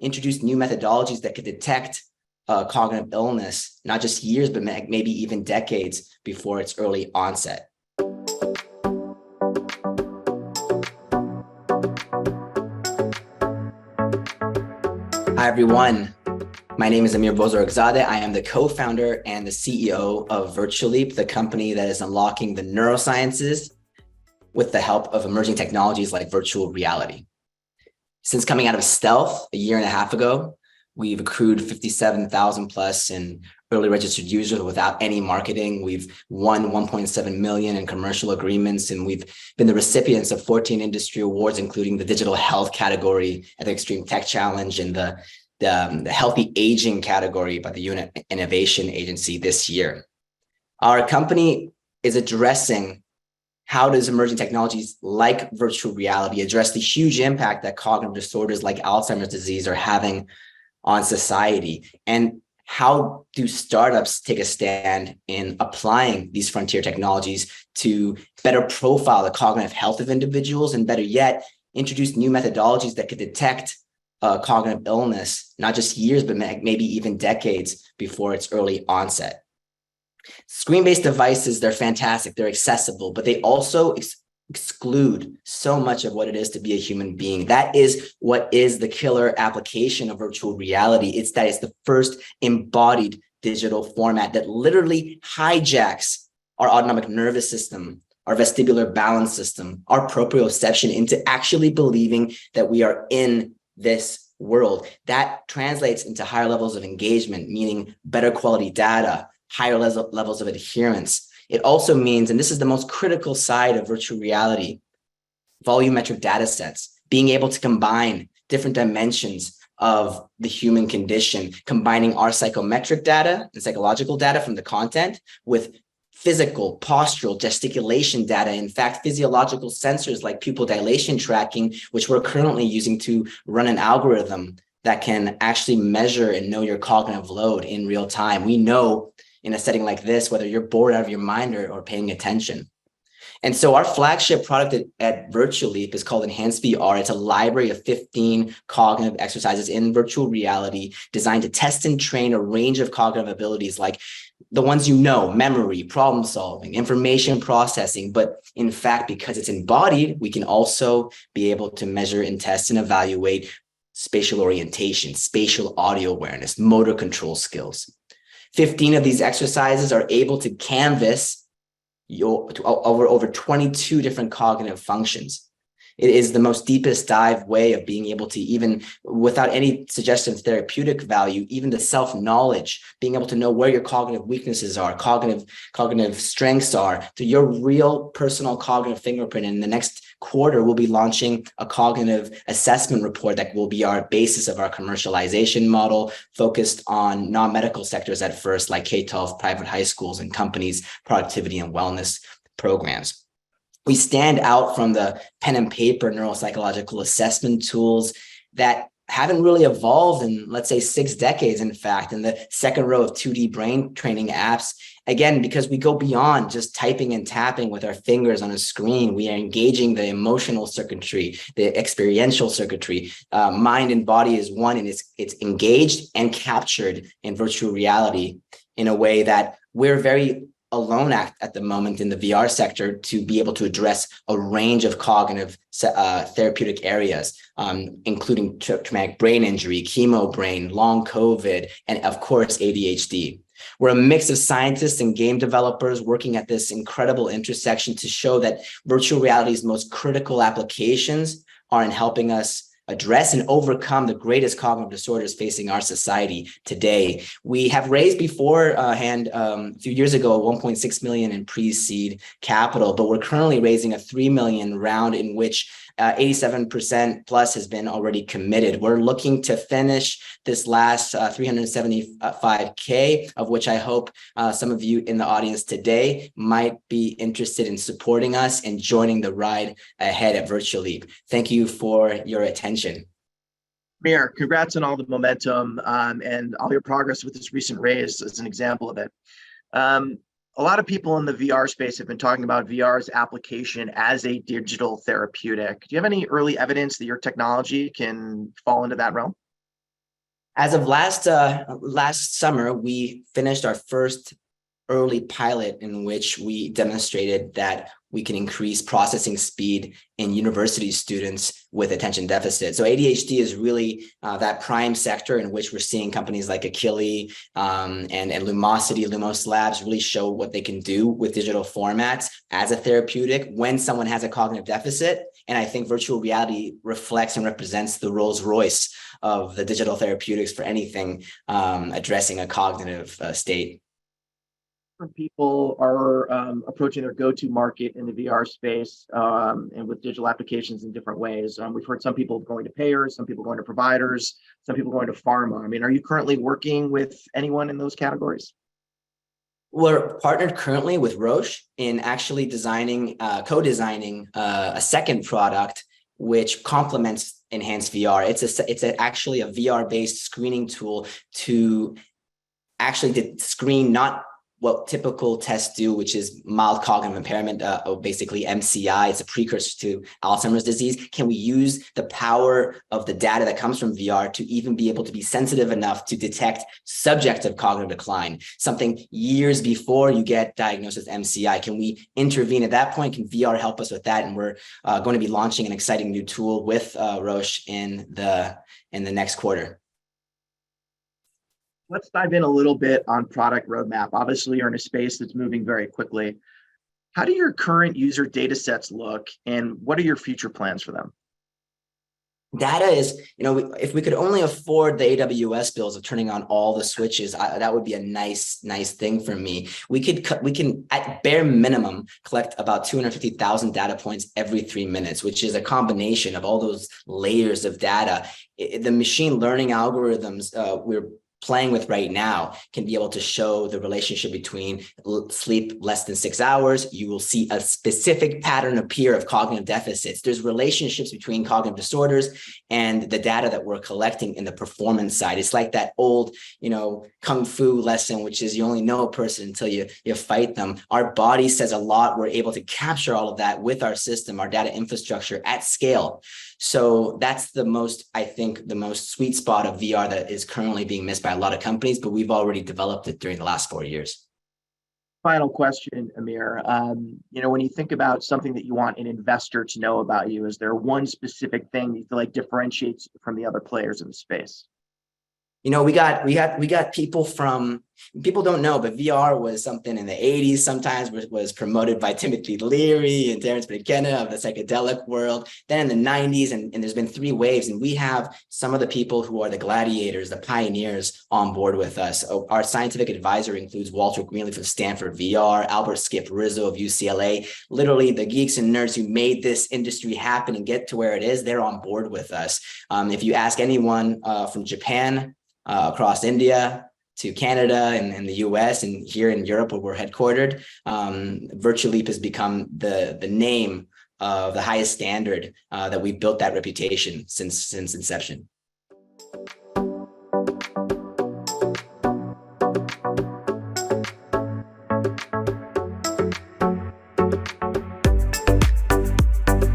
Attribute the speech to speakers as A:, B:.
A: Introduce new methodologies that could detect cognitive illness, not just years, but maybe even decades before its early onset. Hi, everyone. My name is Amir Bozorgzadeh. I am the co-founder and the CEO of Virtuleap, the company that is unlocking the neurosciences with the help of emerging technologies like virtual reality. Since coming out of stealth a year and a half ago, we've accrued 57,000 plus in early registered users without any marketing. We've won 1.7 million in commercial agreements, and we've been the recipients of 14 industry awards, including the digital health category at the Extreme Tech Challenge and the healthy aging category by the Unit Innovation Agency this year. Our company is addressing how does emerging technologies like virtual reality address the huge impact that cognitive disorders like Alzheimer's disease are having on society? And how do startups take a stand in applying these frontier technologies to better profile the cognitive health of individuals, and better yet, introduce new methodologies that could detect cognitive illness, not just years, but maybe even decades before its early onset? Screen-based devices, they're fantastic, they're accessible, but they also exclude so much of what it is to be a human being. That is what is the killer application of virtual reality. It's the first embodied digital format that literally hijacks our autonomic nervous system, our vestibular balance system, our proprioception into actually believing that we are in this world. That translates into higher levels of engagement, meaning better quality data, higher levels of adherence. It also means, and this is the most critical side of virtual reality, volumetric data sets, being able to combine different dimensions of the human condition, combining our psychometric data and psychological data from the content with physical, postural, gesticulation data, in fact, physiological sensors like pupil dilation tracking, which we're currently using to run an algorithm that can actually measure and know your cognitive load in real time. We know in a setting like this, whether you're bored out of your mind or paying attention. And so our flagship product at Virtuleap is called Enhanced VR. It's a library of 15 cognitive exercises in virtual reality designed to test and train a range of cognitive abilities like the ones you know, memory, problem solving, information processing. But in fact, because it's embodied, we can also be able to measure and test and evaluate spatial orientation, spatial audio awareness, motor control skills. 15 of these exercises are able to canvas over 22 different cognitive functions. It is the most deepest dive way of being able to, even without any suggestion of therapeutic value, even the self-knowledge, being able to know where your cognitive weaknesses are, cognitive strengths are, to your real personal cognitive fingerprint. And in the next quarter, we'll be launching a cognitive assessment report that will be our basis of our commercialization model, focused on non-medical sectors at first, like K-12, private high schools, and companies' productivity and wellness programs. We stand out from the pen and paper neuropsychological assessment tools that haven't really evolved in, let's say, 6 decades, in fact, in the second row of 2D brain training apps. Again, because we go beyond just typing and tapping with our fingers on a screen. We are engaging the emotional circuitry, the experiential circuitry. Mind and body is one, and it's engaged and captured in virtual reality in a way that we're very alone at the moment in the VR sector to be able to address a range of cognitive therapeutic areas, including traumatic brain injury, chemo brain, long COVID, and of course, ADHD. We're a mix of scientists and game developers working at this incredible intersection to show that virtual reality's most critical applications are in helping us address and overcome the greatest cognitive disorders facing our society today. We have raised beforehand a few years ago 1.6 million in pre-seed capital, but we're currently raising a 3 million round in which 87% plus has been already committed. We're looking to finish this last 375K, of which I hope some of you in the audience today might be interested in supporting us and joining the ride ahead at Virtuleap. Thank you for your attention.
B: Amir, congrats on all the momentum and all your progress with this recent raise as an example of it. A lot of people in the VR space have been talking about VR's application as a digital therapeutic. Do you have any early evidence that your technology can fall into that realm?
A: As of last summer, we finished our first early pilot in which we demonstrated that we can increase processing speed in university students with attention deficit. So ADHD is really that prime sector in which we're seeing companies like Achille and Lumosity, Lumos Labs really show what they can do with digital formats as a therapeutic when someone has a cognitive deficit. And I think virtual reality reflects and represents the Rolls Royce of the digital therapeutics for anything addressing a cognitive state.
B: People are approaching their go-to market in the VR space and with digital applications in different ways. We've heard some people going to payers, some people going to providers, some people going to pharma. I mean, are you currently working with anyone in those categories?
A: We're partnered currently with Roche in actually co-designing a second product which complements enhanced VR. It's actually a VR-based screening tool to actually screen not what typical tests do, which is mild cognitive impairment, or basically MCI. It's a precursor to Alzheimer's disease. Can we use the power of the data that comes from VR to even be able to be sensitive enough to detect subjective cognitive decline, something years before you get diagnosed with MCI? Can we intervene at that point? Can VR help us with that? And we're going to be launching an exciting new tool with Roche in the next quarter.
B: Let's dive in a little bit on product roadmap. Obviously, you're in a space that's moving very quickly. How do your current user data sets look, and what are your future plans for them?
A: Data is, if we could only afford the AWS bills of turning on all the switches, that would be a nice thing for me. We can at bare minimum collect about 250,000 data points every 3 minutes, which is a combination of all those layers of data. The machine learning algorithms we're playing with right now can be able to show the relationship between sleep less than 6 hours. You will see a specific pattern appear of cognitive deficits. There's relationships between cognitive disorders and the data that we're collecting in the performance side. It's like that old, kung fu lesson, which is you only know a person until you fight them. Our body says a lot. We're able to capture all of that with our system, our data infrastructure at scale. So that's the most sweet spot of VR that is currently being missed by a lot of companies, but we've already developed it during the last 4 years.
B: Final question, Amir. When you think about something that you want an investor to know about you, is there one specific thing you feel like differentiates you from the other players in the space?
A: We got people don't know, but VR was something in the 80s sometimes was promoted by Timothy Leary and Terence McKenna of the psychedelic world. Then in the 90s, and there's been 3 waves, and we have some of the people who are the gladiators, the pioneers on board with us. Our scientific advisor includes Walter Greenleaf of Stanford VR, Albert Skip Rizzo of UCLA. Literally the geeks and nerds who made this industry happen and get to where it is, they're on board with us. If you ask anyone from Japan, across India to Canada and the US and here in Europe where we're headquartered, Virtuleap has become the name of the highest standard that we've built that reputation since inception.